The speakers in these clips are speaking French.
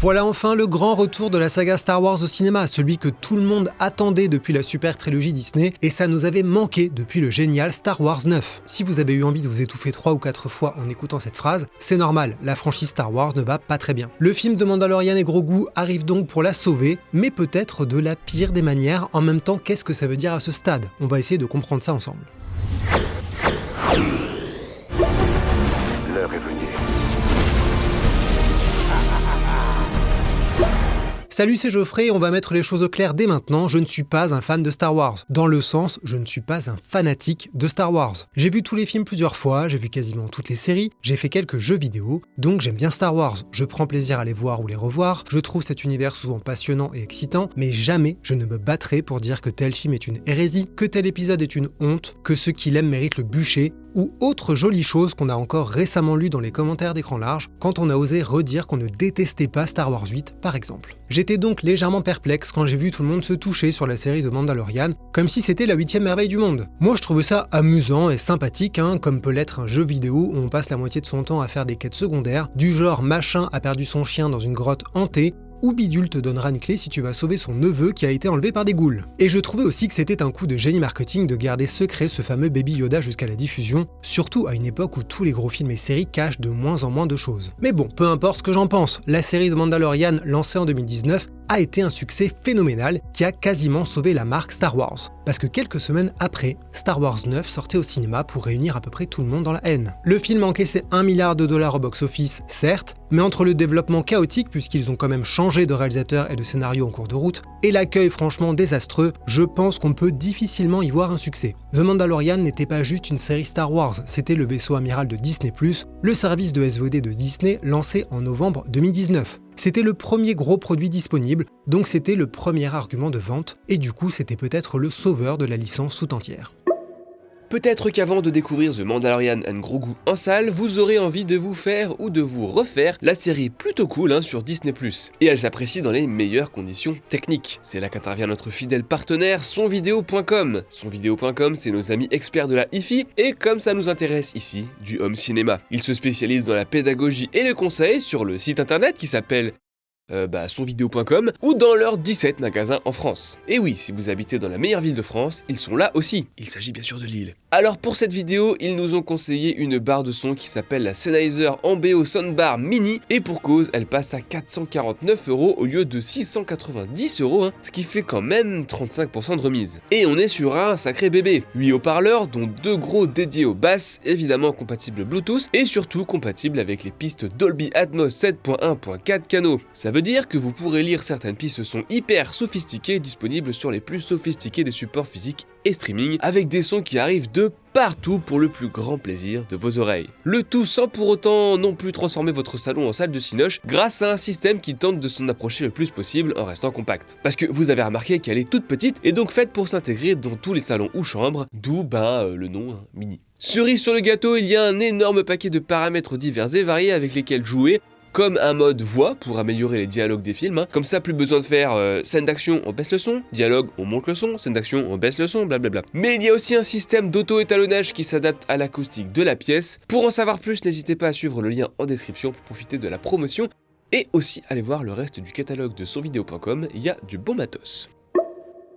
Voilà enfin le grand retour de la saga Star Wars au cinéma, celui que tout le monde attendait depuis la super trilogie Disney, et ça nous avait manqué depuis le génial Star Wars 9. Si vous avez eu envie de vous étouffer 3 ou 4 fois en écoutant cette phrase, c'est normal, la franchise Star Wars ne va pas très bien. Le film de Mandalorian et Grogu arrive donc pour la sauver, mais peut-être de la pire des manières. En même temps, qu'est-ce que ça veut dire à ce stade? On va essayer de comprendre ça ensemble. L'heure est venue. Salut, c'est Geoffrey, on va mettre les choses au clair dès maintenant, je ne suis pas un fan de Star Wars. Dans le sens, je ne suis pas un fanatique de Star Wars. J'ai vu tous les films plusieurs fois, j'ai vu quasiment toutes les séries, j'ai fait quelques jeux vidéo, donc j'aime bien Star Wars. Je prends plaisir à les voir ou les revoir, je trouve cet univers souvent passionnant et excitant, mais jamais je ne me battrai pour dire que tel film est une hérésie, que tel épisode est une honte, que ceux qui l'aiment méritent le bûcher, ou autre jolie chose qu'on a encore récemment lu dans les commentaires d'écran large, quand on a osé redire qu'on ne détestait pas Star Wars 8 par exemple. J'étais donc légèrement perplexe quand j'ai vu tout le monde se toucher sur la série The Mandalorian, comme si c'était la 8e merveille du monde. Moi je trouvais ça amusant et sympathique, comme peut l'être un jeu vidéo où on passe la moitié de son temps à faire des quêtes secondaires, du genre machin a perdu son chien dans une grotte hantée, ou Bidule te donnera une clé si tu vas sauver son neveu qui a été enlevé par des ghouls. Et je trouvais aussi que c'était un coup de génie marketing de garder secret ce fameux Baby Yoda jusqu'à la diffusion, surtout à une époque où tous les gros films et séries cachent de moins en moins de choses. Mais bon, peu importe ce que j'en pense, la série de Mandalorian lancée en 2019 a été un succès phénoménal qui a quasiment sauvé la marque Star Wars. Parce que quelques semaines après, Star Wars 9 sortait au cinéma pour réunir à peu près tout le monde dans la haine. Le film encaissait $1 milliard au box-office, certes, mais entre le développement chaotique, puisqu'ils ont quand même changé de réalisateur et de scénario en cours de route, et l'accueil franchement désastreux, je pense qu'on peut difficilement y voir un succès. The Mandalorian n'était pas juste une série Star Wars, c'était le vaisseau amiral de Disney+, le service de SVOD de Disney lancé en novembre 2019. C'était le premier gros produit disponible, donc c'était le premier argument de vente, et du coup c'était peut-être le sauveur de la licence tout entière. Peut-être qu'avant de découvrir The Mandalorian and Grogu en salle, vous aurez envie de vous faire ou de vous refaire la série plutôt cool sur Disney+. Et elle s'apprécie dans les meilleures conditions techniques. C'est là qu'intervient notre fidèle partenaire sonvideo.com. Sonvideo.com, c'est nos amis experts de la hi-fi, et comme ça nous intéresse ici, du home cinéma. Ils se spécialisent dans la pédagogie et le conseil sur le site internet qui s'appelle sonvideo.com ou dans leurs 17 magasins en France. Et oui, si vous habitez dans la meilleure ville de France, ils sont là aussi. Il s'agit bien sûr de Lille. Alors pour cette vidéo, ils nous ont conseillé une barre de son qui s'appelle la Sennheiser Ambeo Soundbar Mini, et pour cause, elle passe à 449 € au lieu de 690 €, ce qui fait quand même 35% de remise. Et on est sur un sacré bébé. 8 haut-parleurs, dont 2 gros dédiés aux basses, évidemment compatibles Bluetooth, et surtout compatibles avec les pistes Dolby Atmos 7.1.4 canaux. Ça veut dire que vous pourrez lire certaines pistes son hyper sophistiquées disponibles sur les plus sophistiqués des supports physiques et streaming, avec des sons qui arrivent de partout pour le plus grand plaisir de vos oreilles. Le tout sans pour autant non plus transformer votre salon en salle de cinoche grâce à un système qui tente de s'en approcher le plus possible en restant compact. Parce que vous avez remarqué qu'elle est toute petite et donc faite pour s'intégrer dans tous les salons ou chambres, d'où le nom mini. Cerise sur le gâteau, il y a un énorme paquet de paramètres divers et variés avec lesquels jouer, comme un mode voix pour améliorer les dialogues des films, comme ça plus besoin de faire scène d'action, on baisse le son, dialogue, on monte le son, scène d'action, on baisse le son, blablabla. Mais il y a aussi un système d'auto-étalonnage qui s'adapte à l'acoustique de la pièce. Pour en savoir plus, n'hésitez pas à suivre le lien en description pour profiter de la promotion, et aussi aller voir le reste du catalogue de sonvideo.com, il y a du bon matos.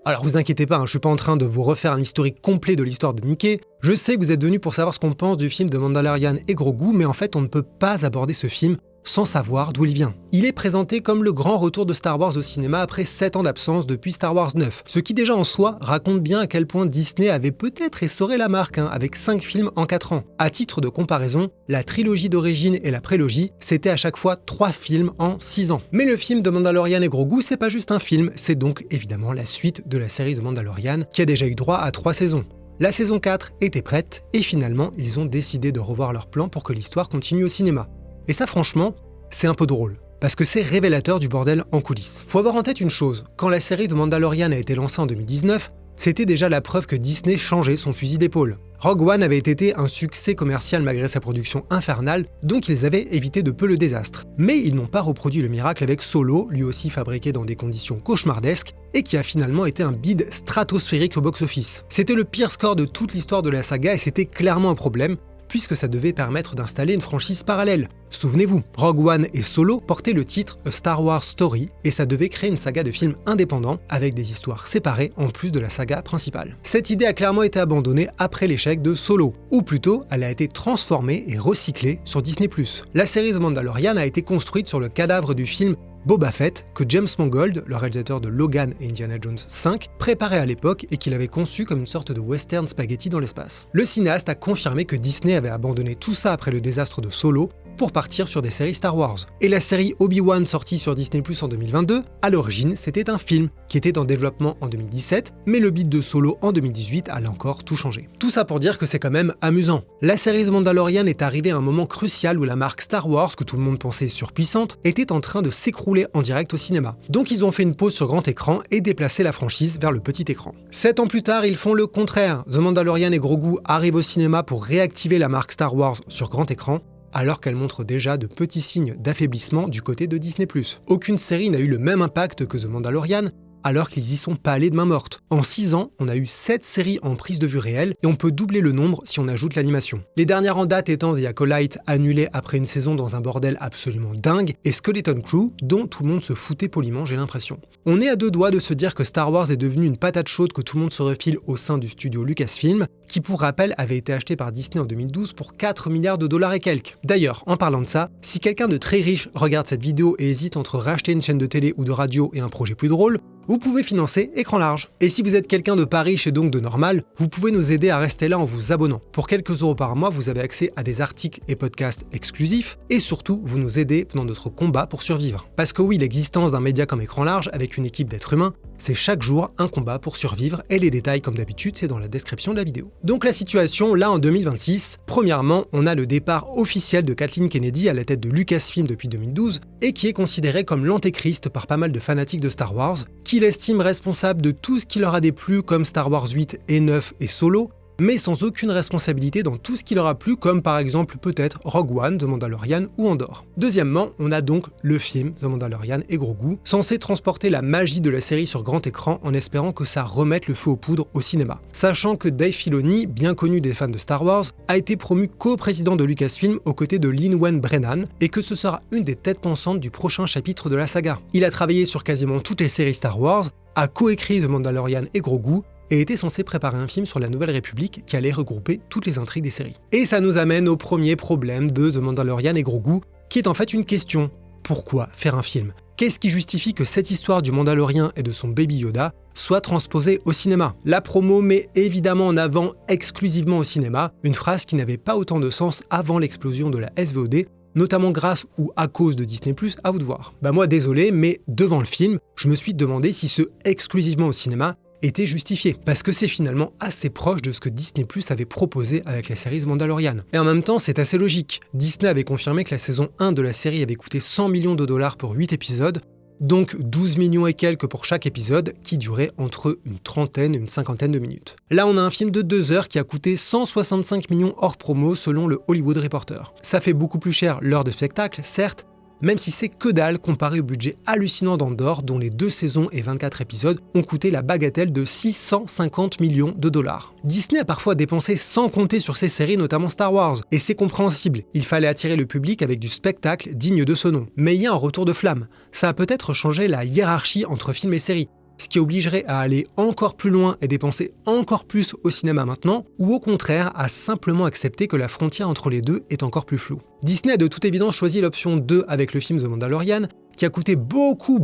Alors vous inquiétez pas, je suis pas en train de vous refaire un historique complet de l'histoire de Mickey. Je sais que vous êtes venus pour savoir ce qu'on pense du film de Mandalorian et Grogu, mais en fait on ne peut pas aborder ce film sans savoir d'où il vient. Il est présenté comme le grand retour de Star Wars au cinéma après 7 ans d'absence depuis Star Wars 9, ce qui déjà en soi raconte bien à quel point Disney avait peut-être essoré la marque, avec 5 films en 4 ans. À titre de comparaison, la trilogie d'origine et la prélogie, c'était à chaque fois 3 films en 6 ans. Mais le film de Mandalorian et Grogu, c'est pas juste un film, c'est donc évidemment la suite de la série de Mandalorian, qui a déjà eu droit à 3 saisons. La saison 4 était prête, et finalement, ils ont décidé de revoir leur plan pour que l'histoire continue au cinéma. Et ça franchement, c'est un peu drôle, parce que c'est révélateur du bordel en coulisses. Faut avoir en tête une chose, quand la série de Mandalorian a été lancée en 2019, c'était déjà la preuve que Disney changeait son fusil d'épaule. Rogue One avait été un succès commercial malgré sa production infernale, donc ils avaient évité de peu le désastre. Mais ils n'ont pas reproduit le miracle avec Solo, lui aussi fabriqué dans des conditions cauchemardesques, et qui a finalement été un bide stratosphérique au box-office. C'était le pire score de toute l'histoire de la saga et c'était clairement un problème, puisque ça devait permettre d'installer une franchise parallèle. Souvenez-vous, Rogue One et Solo portaient le titre A Star Wars Story et ça devait créer une saga de films indépendants avec des histoires séparées en plus de la saga principale. Cette idée a clairement été abandonnée après l'échec de Solo, ou plutôt elle a été transformée et recyclée sur Disney+. La série The Mandalorian a été construite sur le cadavre du film Boba Fett que James Mangold, le réalisateur de Logan et Indiana Jones 5, préparait à l'époque et qu'il avait conçu comme une sorte de western spaghetti dans l'espace. Le cinéaste a confirmé que Disney avait abandonné tout ça après le désastre de Solo pour partir sur des séries Star Wars. Et la série Obi-Wan sortie sur Disney+ en 2022, à l'origine c'était un film qui était en développement en 2017, mais le beat de Solo en 2018 allait encore tout changer. Tout ça pour dire que c'est quand même amusant. La série The Mandalorian est arrivée à un moment crucial où la marque Star Wars, que tout le monde pensait surpuissante, était en train de s'écrouler en direct au cinéma. Donc ils ont fait une pause sur grand écran et déplacé la franchise vers le petit écran. 7 ans plus tard, ils font le contraire. The Mandalorian et Grogu arrivent au cinéma pour réactiver la marque Star Wars sur grand écran, alors qu'elle montre déjà de petits signes d'affaiblissement du côté de Disney+. Aucune série n'a eu le même impact que The Mandalorian, alors qu'ils y sont pas allés de main morte. En 6 ans, on a eu 7 séries en prise de vue réelle, et on peut doubler le nombre si on ajoute l'animation. Les dernières en date étant The Acolyte, annulée après une saison dans un bordel absolument dingue, et Skeleton Crew, dont tout le monde se foutait poliment, j'ai l'impression. On est à deux doigts de se dire que Star Wars est devenu une patate chaude que tout le monde se refile au sein du studio Lucasfilm, qui pour rappel avait été acheté par Disney en 2012 pour 4 milliards de dollars et quelques. D'ailleurs, en parlant de ça, si quelqu'un de très riche regarde cette vidéo et hésite entre racheter une chaîne de télé ou de radio et un projet plus drôle, vous pouvez financer Écran Large. Et si vous êtes quelqu'un de pas riche et donc de normal, vous pouvez nous aider à rester là en vous abonnant. Pour quelques euros par mois, vous avez accès à des articles et podcasts exclusifs, et surtout, vous nous aidez dans notre combat pour survivre. Parce que oui, l'existence d'un média comme Écran Large, avec une équipe d'êtres humains, c'est chaque jour un combat pour survivre, et les détails, comme d'habitude, c'est dans la description de la vidéo. Donc la situation, là en 2026, premièrement, on a le départ officiel de Kathleen Kennedy à la tête de Lucasfilm depuis 2012, et qui est considéré comme l'antéchrist par pas mal de fanatiques de Star Wars, qu'il estime responsable de tout ce qui leur a déplu comme Star Wars 8 et 9 et Solo, mais sans aucune responsabilité dans tout ce qui leur a plu comme par exemple peut-être Rogue One, The Mandalorian ou Andor. Deuxièmement, on a donc le film The Mandalorian et Grogu, censé transporter la magie de la série sur grand écran en espérant que ça remette le feu aux poudres au cinéma. Sachant que Dave Filoni, bien connu des fans de Star Wars, a été promu co-président de Lucasfilm aux côtés de Lin-Wen Brennan et que ce sera une des têtes pensantes du prochain chapitre de la saga. Il a travaillé sur quasiment toutes les séries Star Wars, a coécrit The Mandalorian et Grogu, et était censé préparer un film sur la Nouvelle République qui allait regrouper toutes les intrigues des séries. Et ça nous amène au premier problème de The Mandalorian et Grogu, qui est en fait une question. Pourquoi faire un film ? Qu'est-ce qui justifie que cette histoire du Mandalorien et de son baby Yoda soit transposée au cinéma ? La promo met évidemment en avant exclusivement au cinéma une phrase qui n'avait pas autant de sens avant l'explosion de la SVOD, notamment grâce ou à cause de Disney+, à vous de voir. Bah moi désolé, mais devant le film, je me suis demandé si ce exclusivement au cinéma était justifié, parce que c'est finalement assez proche de ce que Disney+ avait proposé avec la série The Mandalorian. Et en même temps, c'est assez logique. Disney avait confirmé que la saison 1 de la série avait coûté 100 millions de dollars pour 8 épisodes, donc 12 millions et quelques pour chaque épisode, qui durait entre une trentaine et une cinquantaine de minutes. Là, on a un film de 2 heures qui a coûté 165 millions hors promo selon le Hollywood Reporter. Ça fait beaucoup plus cher l'heure de spectacle, certes, même si c'est que dalle comparé au budget hallucinant d'Andor, dont les 2 saisons et 24 épisodes ont coûté la bagatelle de 650 millions de dollars. Disney a parfois dépensé sans compter sur ses séries, notamment Star Wars, et c'est compréhensible, il fallait attirer le public avec du spectacle digne de ce nom. Mais il y a un retour de flamme, ça a peut-être changé la hiérarchie entre films et séries, ce qui obligerait à aller encore plus loin et dépenser encore plus au cinéma maintenant, ou au contraire à simplement accepter que la frontière entre les deux est encore plus floue. Disney a de toute évidence choisi l'option 2 avec le film The Mandalorian, qui a coûté beaucoup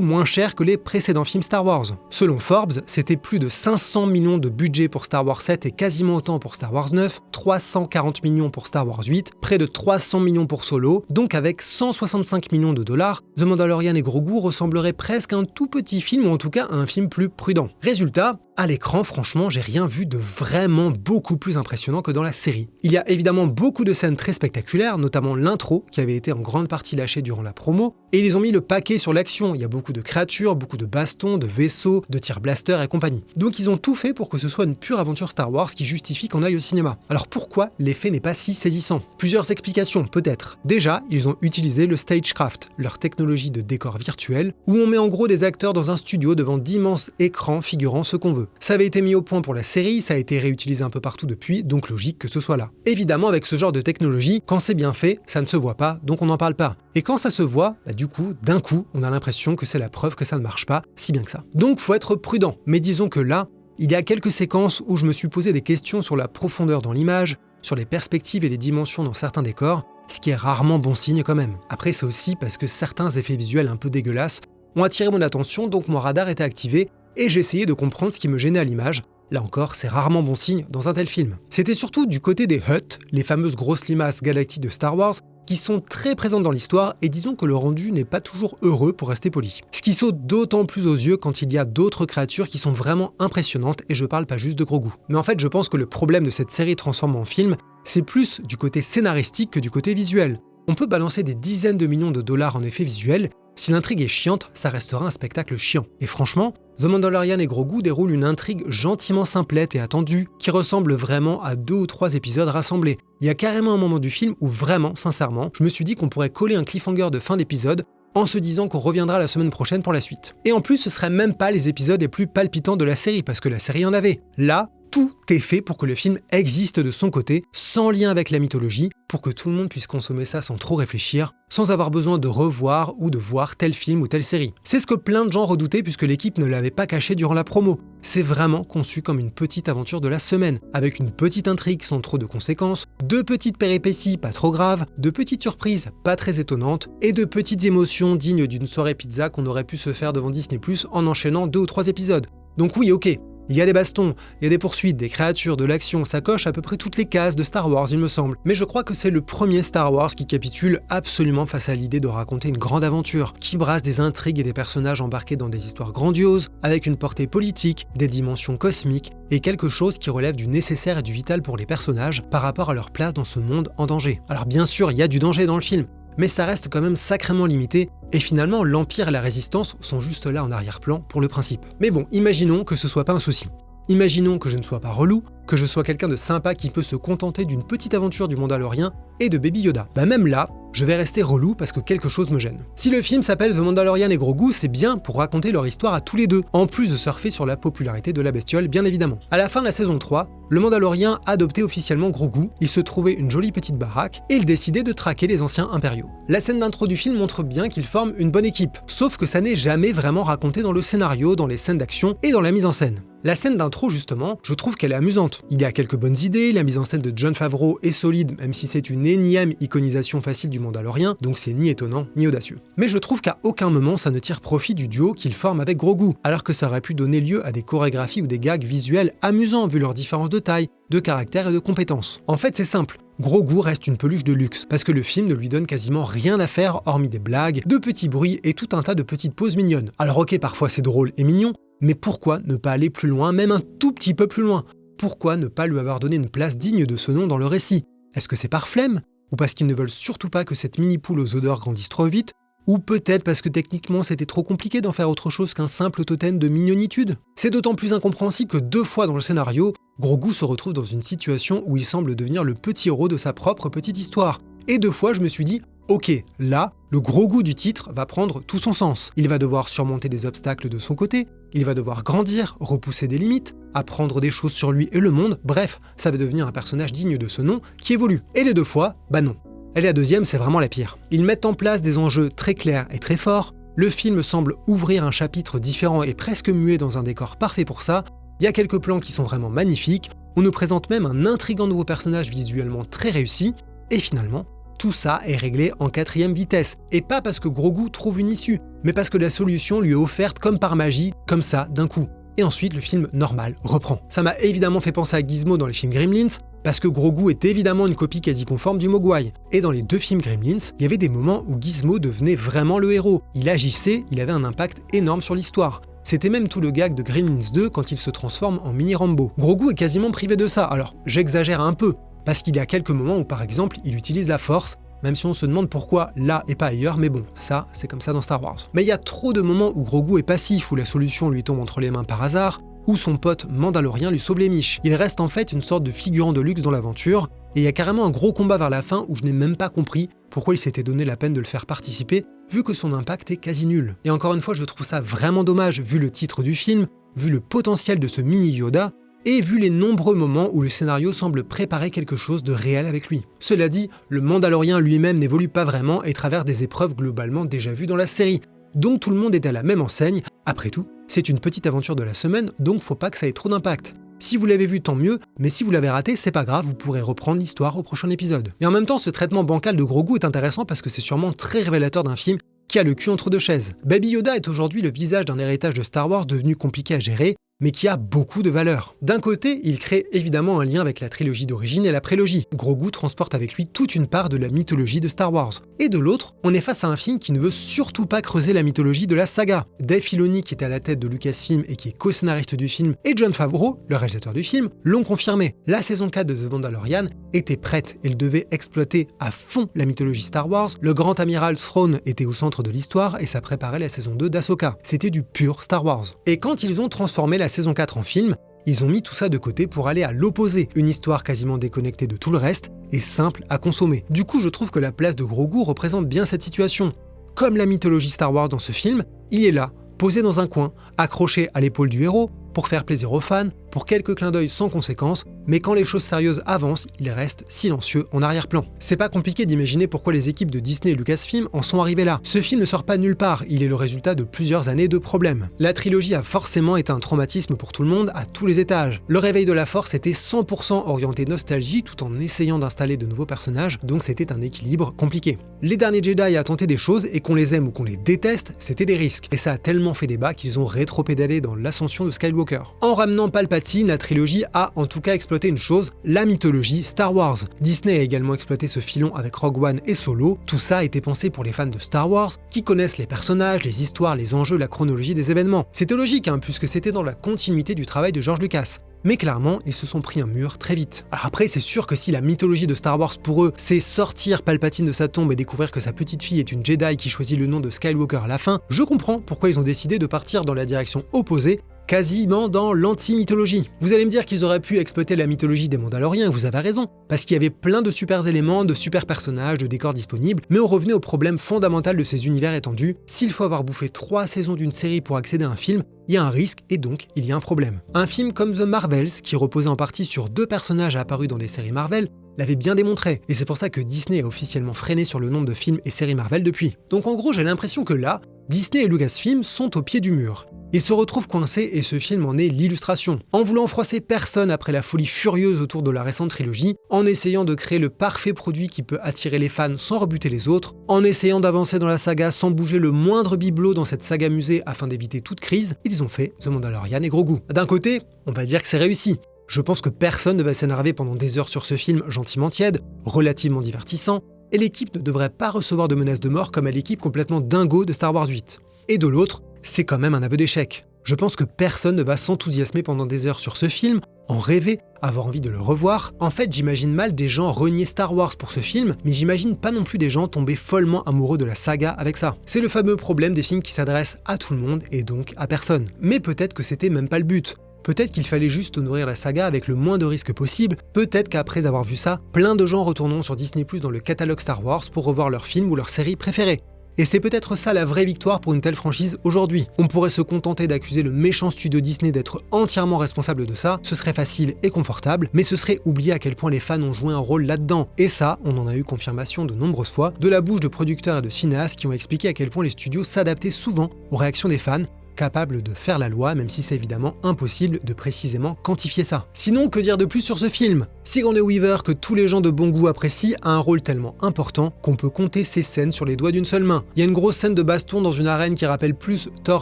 moins cher que les précédents films Star Wars. Selon Forbes, c'était plus de 500 millions de budget pour Star Wars 7 et quasiment autant pour Star Wars 9, 340 millions pour Star Wars 8, près de 300 millions pour Solo, donc avec 165 millions de dollars, The Mandalorian et Grogu ressembleraient presque à un tout petit film, ou en tout cas à un film plus prudent. Résultat, à l'écran, franchement, j'ai rien vu de vraiment beaucoup plus impressionnant que dans la série. Il y a évidemment beaucoup de scènes très spectaculaires, notamment l'intro, qui avait été en grande partie lâchée durant la promo, Et ils ont mis le paquet sur l'action, il y a beaucoup de créatures, beaucoup de bastons, de vaisseaux, de tirs blaster et compagnie. Donc ils ont tout fait pour que ce soit une pure aventure Star Wars qui justifie qu'on aille au cinéma. Alors pourquoi l'effet n'est pas si saisissant? Plusieurs explications, peut-être. Déjà, ils ont utilisé le Stagecraft, leur technologie de décor virtuel, où on met en gros des acteurs dans un studio devant d'immenses écrans figurant ce qu'on veut. Ça avait été mis au point pour la série, ça a été réutilisé un peu partout depuis, donc logique que ce soit là. Évidemment, avec ce genre de technologie, quand c'est bien fait, ça ne se voit pas, donc on n'en parle pas. Et quand ça se voit, du coup, d'un coup, on a l'impression que c'est la preuve que ça ne marche pas, si bien que ça. Donc faut être prudent, mais disons que là, il y a quelques séquences où je me suis posé des questions sur la profondeur dans l'image, sur les perspectives et les dimensions dans certains décors, ce qui est rarement bon signe quand même. Après, c'est aussi parce que certains effets visuels un peu dégueulasses ont attiré mon attention, donc mon radar était activé et j'ai essayé de comprendre ce qui me gênait à l'image. Là encore, c'est rarement bon signe dans un tel film. C'était surtout du côté des Hutt, les fameuses grosses limaces galactiques de Star Wars, qui sont très présentes dans l'histoire et disons que le rendu n'est pas toujours heureux pour rester poli. Ce qui saute d'autant plus aux yeux quand il y a d'autres créatures qui sont vraiment impressionnantes et je parle pas juste de Grogu. Mais en fait, je pense que le problème de cette série transformée en film, c'est plus du côté scénaristique que du côté visuel. On peut balancer des dizaines de millions de dollars en effets visuels, si l'intrigue est chiante, ça restera un spectacle chiant. Et franchement, The Mandalorian et Grogu déroulent une intrigue gentiment simplette et attendue, qui ressemble vraiment à 2 ou 3 épisodes rassemblés. Il y a carrément un moment du film où vraiment, sincèrement, je me suis dit qu'on pourrait coller un cliffhanger de fin d'épisode en se disant qu'on reviendra la semaine prochaine pour la suite. Et en plus, ce serait même pas les épisodes les plus palpitants de la série, parce que la série en avait. Là, tout est fait pour que le film existe de son côté, sans lien avec la mythologie, pour que tout le monde puisse consommer ça sans trop réfléchir, sans avoir besoin de revoir ou de voir tel film ou telle série. C'est ce que plein de gens redoutaient puisque l'équipe ne l'avait pas caché durant la promo. C'est vraiment conçu comme une petite aventure de la semaine, avec une petite intrigue sans trop de conséquences, de petites péripéties pas trop graves, de petites surprises pas très étonnantes, et de petites émotions dignes d'une soirée pizza qu'on aurait pu se faire devant Disney+, en enchaînant 2 ou 3 épisodes. Donc oui, ok. Il y a des bastons, il y a des poursuites, des créatures, de l'action, ça coche à peu près toutes les cases de Star Wars il me semble. Mais je crois que c'est le premier Star Wars qui capitule absolument face à l'idée de raconter une grande aventure, qui brasse des intrigues et des personnages embarqués dans des histoires grandioses, avec une portée politique, des dimensions cosmiques, et quelque chose qui relève du nécessaire et du vital pour les personnages par rapport à leur place dans ce monde en danger. Alors bien sûr, il y a du danger dans le film, mais ça reste quand même sacrément limité, et finalement l'Empire et la Résistance sont juste là en arrière-plan pour le principe. Mais bon, imaginons que ce soit pas un souci. Imaginons que je ne sois pas relou, que je sois quelqu'un de sympa qui peut se contenter d'une petite aventure du Mandalorien et de Baby Yoda. Même là, je vais rester relou parce que quelque chose me gêne. Si le film s'appelle The Mandalorian et Grogu, c'est bien pour raconter leur histoire à tous les deux, en plus de surfer sur la popularité de la bestiole, bien évidemment. À la fin de la saison 3, le Mandalorien adoptait officiellement Grogu, il se trouvait une jolie petite baraque, et il décidait de traquer les anciens impériaux. La scène d'intro du film montre bien qu'ils forment une bonne équipe, sauf que ça n'est jamais vraiment raconté dans le scénario, dans les scènes d'action et dans la mise en scène. La scène d'intro, justement, je trouve qu'elle est amusante. Il y a quelques bonnes idées, la mise en scène de Jon Favreau est solide, même si c'est une énième iconisation facile du Mandalorien, donc c'est ni étonnant ni audacieux. Mais je trouve qu'à aucun moment ça ne tire profit du duo qu'il forme avec Grogu, alors que ça aurait pu donner lieu à des chorégraphies ou des gags visuels amusants vu leur différence de taille, de caractère et de compétences. En fait, c'est simple. Grogu reste une peluche de luxe, parce que le film ne lui donne quasiment rien à faire hormis des blagues, de petits bruits et tout un tas de petites pauses mignonnes. Alors ok, parfois c'est drôle et mignon, mais pourquoi ne pas aller plus loin, même un tout petit peu plus loin? Pourquoi ne pas lui avoir donné une place digne de ce nom dans le récit? Est-ce que c'est par flemme? Ou parce qu'ils ne veulent surtout pas que cette mini-poule aux odeurs grandisse trop vite? Ou peut-être parce que techniquement c'était trop compliqué d'en faire autre chose qu'un simple totem de mignonitude? C'est d'autant plus incompréhensible que 2 fois dans le scénario, Grogu se retrouve dans une situation où il semble devenir le petit héros de sa propre petite histoire. Et 2 fois je me suis dit, ok, là, le Grogu du titre va prendre tout son sens. Il va devoir surmonter des obstacles de son côté, il va devoir grandir, repousser des limites, apprendre des choses sur lui et le monde, bref, ça va devenir un personnage digne de ce nom qui évolue. Et les 2 fois, non. Et la deuxième, c'est vraiment la pire. Ils mettent en place des enjeux très clairs et très forts, le film semble ouvrir un chapitre différent et presque muet dans un décor parfait pour ça, il y a quelques plans qui sont vraiment magnifiques, on nous présente même un intriguant nouveau personnage visuellement très réussi, et finalement, tout ça est réglé en 4e vitesse. Et pas parce que Grogu trouve une issue, mais parce que la solution lui est offerte comme par magie, comme ça, d'un coup. Et ensuite, le film normal reprend. Ça m'a évidemment fait penser à Gizmo dans les films Gremlins, parce que Grogu est évidemment une copie quasi conforme du Mogwai. Et dans les 2 films Gremlins, il y avait des moments où Gizmo devenait vraiment le héros. Il agissait, il avait un impact énorme sur l'histoire. C'était même tout le gag de Gremlins 2 quand il se transforme en mini Rambo. Grogu est quasiment privé de ça, alors j'exagère un peu, parce qu'il y a quelques moments où par exemple il utilise la force, même si on se demande pourquoi là et pas ailleurs, mais bon, ça, c'est comme ça dans Star Wars. Mais il y a trop de moments où Grogu est passif, où la solution lui tombe entre les mains par hasard, où son pote Mandalorien lui sauve les miches. Il reste en fait une sorte de figurant de luxe dans l'aventure, et il y a carrément un gros combat vers la fin où je n'ai même pas compris pourquoi il s'était donné la peine de le faire participer, vu que son impact est quasi nul. Et encore une fois, je trouve ça vraiment dommage, vu le titre du film, vu le potentiel de ce mini Yoda, et vu les nombreux moments où le scénario semble préparer quelque chose de réel avec lui. Cela dit, le Mandalorien lui-même n'évolue pas vraiment et traverse des épreuves globalement déjà vues dans la série. Donc tout le monde est à la même enseigne. Après tout, c'est une petite aventure de la semaine, donc faut pas que ça ait trop d'impact. Si vous l'avez vu, tant mieux, mais si vous l'avez raté, c'est pas grave, vous pourrez reprendre l'histoire au prochain épisode. Et en même temps, ce traitement bancal de Grogu est intéressant parce que c'est sûrement très révélateur d'un film qui a le cul entre deux chaises. Baby Yoda est aujourd'hui le visage d'un héritage de Star Wars devenu compliqué à gérer, mais qui a beaucoup de valeur. D'un côté, il crée évidemment un lien avec la trilogie d'origine et la prélogie. Grogu transporte avec lui toute une part de la mythologie de Star Wars. Et de l'autre, on est face à un film qui ne veut surtout pas creuser la mythologie de la saga. Dave Filoni, qui est à la tête de Lucasfilm et qui est co-scénariste du film, et Jon Favreau, le réalisateur du film, l'ont confirmé. La saison 4 de The Mandalorian était prête, elle devait exploiter à fond la mythologie Star Wars. Le grand amiral Thrawn était au centre de l'histoire et ça préparait la saison 2 d'Ahsoka. C'était du pur Star Wars. Et quand ils ont transformé la saison 4 en film, ils ont mis tout ça de côté pour aller à l'opposé, une histoire quasiment déconnectée de tout le reste et simple à consommer. Du coup, je trouve que la place de Grogu représente bien cette situation. Comme la mythologie Star Wars dans ce film, il est là, posé dans un coin, accroché à l'épaule du héros, pour faire plaisir aux fans, pour quelques clins d'œil sans conséquence, mais quand les choses sérieuses avancent, il reste silencieux en arrière-plan. C'est pas compliqué d'imaginer pourquoi les équipes de Disney et Lucasfilm en sont arrivées là. Ce film ne sort pas nulle part, il est le résultat de plusieurs années de problèmes. La trilogie a forcément été un traumatisme pour tout le monde à tous les étages. Le réveil de la Force était 100% orienté nostalgie tout en essayant d'installer de nouveaux personnages, donc c'était un équilibre compliqué. Les derniers Jedi a tenté des choses et qu'on les aime ou qu'on les déteste, c'était des risques. Et ça a tellement fait débat qu'ils ont rétro-pédalé dans l'ascension de Skywalker. En ramenant Palpatine, la trilogie a en tout cas exploité une chose, la mythologie Star Wars. Disney a également exploité ce filon avec Rogue One et Solo. Tout ça a été pensé pour les fans de Star Wars, qui connaissent les personnages, les histoires, les enjeux, la chronologie des événements. C'était logique, puisque c'était dans la continuité du travail de George Lucas. Mais clairement, ils se sont pris un mur très vite. Alors après, c'est sûr que si la mythologie de Star Wars pour eux, c'est sortir Palpatine de sa tombe et découvrir que sa petite fille est une Jedi qui choisit le nom de Skywalker à la fin, je comprends pourquoi ils ont décidé de partir dans la direction opposée, quasiment dans l'anti-mythologie. Vous allez me dire qu'ils auraient pu exploiter la mythologie des Mandaloriens, et vous avez raison, parce qu'il y avait plein de super éléments, de super personnages, de décors disponibles, mais on revenait au problème fondamental de ces univers étendus. S'il faut avoir bouffé 3 saisons d'une série pour accéder à un film, il y a un risque et donc il y a un problème. Un film comme The Marvels, qui reposait en partie sur 2 personnages apparus dans les séries Marvel, l'avait bien démontré, et c'est pour ça que Disney a officiellement freiné sur le nombre de films et séries Marvel depuis. Donc en gros, j'ai l'impression que là, Disney et Lucasfilm sont au pied du mur. Ils se retrouvent coincés et ce film en est l'illustration. En voulant froisser personne après la folie furieuse autour de la récente trilogie, en essayant de créer le parfait produit qui peut attirer les fans sans rebuter les autres, en essayant d'avancer dans la saga sans bouger le moindre bibelot dans cette saga musée afin d'éviter toute crise, ils ont fait The Mandalorian et Grogu. D'un côté, on va dire que c'est réussi. Je pense que personne ne va s'énerver pendant des heures sur ce film gentiment tiède, relativement divertissant, et l'équipe ne devrait pas recevoir de menaces de mort comme à l'équipe complètement dingo de Star Wars 8. Et de l'autre, c'est quand même un aveu d'échec. Je pense que personne ne va s'enthousiasmer pendant des heures sur ce film, en rêver, avoir envie de le revoir. En fait, j'imagine mal des gens renier Star Wars pour ce film, mais j'imagine pas non plus des gens tomber follement amoureux de la saga avec ça. C'est le fameux problème des films qui s'adressent à tout le monde et donc à personne. Mais peut-être que c'était même pas le but. Peut-être qu'il fallait juste nourrir la saga avec le moins de risques possible, peut-être qu'après avoir vu ça, plein de gens retourneront sur Disney+ dans le catalogue Star Wars pour revoir leur film ou leur série préférée. Et c'est peut-être ça la vraie victoire pour une telle franchise aujourd'hui. On pourrait se contenter d'accuser le méchant studio Disney d'être entièrement responsable de ça, ce serait facile et confortable, mais ce serait oublier à quel point les fans ont joué un rôle là-dedans. Et ça, on en a eu confirmation de nombreuses fois, de la bouche de producteurs et de cinéastes qui ont expliqué à quel point les studios s'adaptaient souvent aux réactions des fans, capable de faire la loi, même si c'est évidemment impossible de précisément quantifier ça. Sinon, que dire de plus sur ce film ? Sigourney Weaver, que tous les gens de bon goût apprécient, a un rôle tellement important qu'on peut compter ses scènes sur les doigts d'une seule main. Il y a une grosse scène de baston dans une arène qui rappelle plus Thor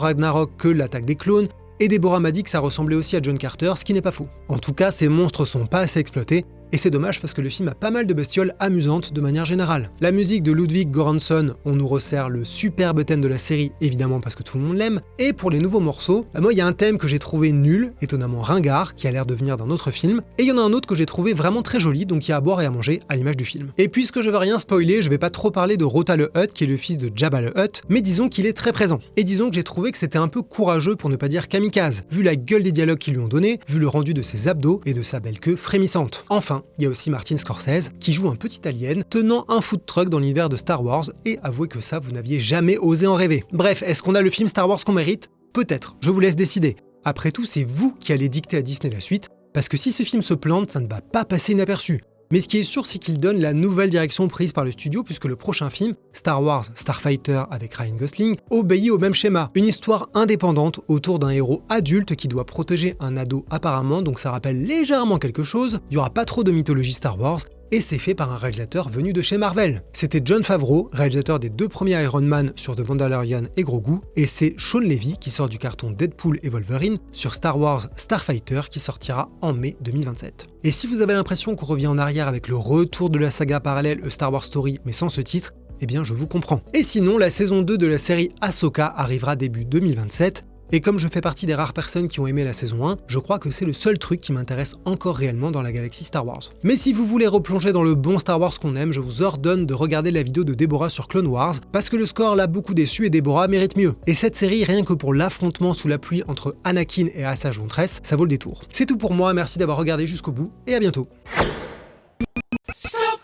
Ragnarok que l'attaque des clones, et Deborah m'a dit que ça ressemblait aussi à John Carter, ce qui n'est pas faux. En tout cas, ces monstres sont pas assez exploités, et c'est dommage parce que le film a pas mal de bestioles amusantes de manière générale. La musique de Ludwig Göransson, on nous resserre le superbe thème de la série, évidemment parce que tout le monde l'aime, et pour les nouveaux morceaux, moi il y a un thème que j'ai trouvé nul, étonnamment ringard, qui a l'air de venir d'un autre film, et il y en a un autre que j'ai trouvé vraiment très joli, donc il y a à boire et à manger à l'image du film. Et puisque je veux rien spoiler, je vais pas trop parler de Rota le Hutt, qui est le fils de Jabba le Hutt, mais disons qu'il est très présent. Et disons que j'ai trouvé que c'était un peu courageux pour ne pas dire kamikaze, vu la gueule des dialogues qu'ils lui ont donné, vu le rendu de ses abdos et de sa belle queue frémissante. Enfin, il y a aussi Martin Scorsese, qui joue un petit alien tenant un food truck dans l'univers de Star Wars, et avouez que ça, vous n'aviez jamais osé en rêver. Bref, est-ce qu'on a le film Star Wars qu'on mérite? Peut-être, je vous laisse décider. Après tout, c'est vous qui allez dicter à Disney la suite, parce que si ce film se plante, ça ne va pas passer inaperçu. Mais ce qui est sûr, c'est qu'il donne la nouvelle direction prise par le studio, puisque le prochain film, Star Wars Starfighter avec Ryan Gosling, obéit au même schéma. Une histoire indépendante autour d'un héros adulte qui doit protéger un ado apparemment, donc ça rappelle légèrement quelque chose. Il n'y aura pas trop de mythologie Star Wars, et c'est fait par un réalisateur venu de chez Marvel. C'était Jon Favreau, réalisateur des 2 premiers Iron Man sur The Mandalorian et Grogu, et c'est Sean Levy qui sort du carton Deadpool et Wolverine sur Star Wars Starfighter qui sortira en mai 2027. Et si vous avez l'impression qu'on revient en arrière avec le retour de la saga parallèle A Star Wars Story mais sans ce titre, eh bien je vous comprends. Et sinon, la saison 2 de la série Ahsoka arrivera début 2027, et comme je fais partie des rares personnes qui ont aimé la saison 1, je crois que c'est le seul truc qui m'intéresse encore réellement dans la galaxie Star Wars. Mais si vous voulez replonger dans le bon Star Wars qu'on aime, je vous ordonne de regarder la vidéo de Deborah sur Clone Wars, parce que le score l'a beaucoup déçu et Deborah mérite mieux. Et cette série, rien que pour l'affrontement sous la pluie entre Anakin et Asajj Ventress, ça vaut le détour. C'est tout pour moi, merci d'avoir regardé jusqu'au bout, et à bientôt. Stop!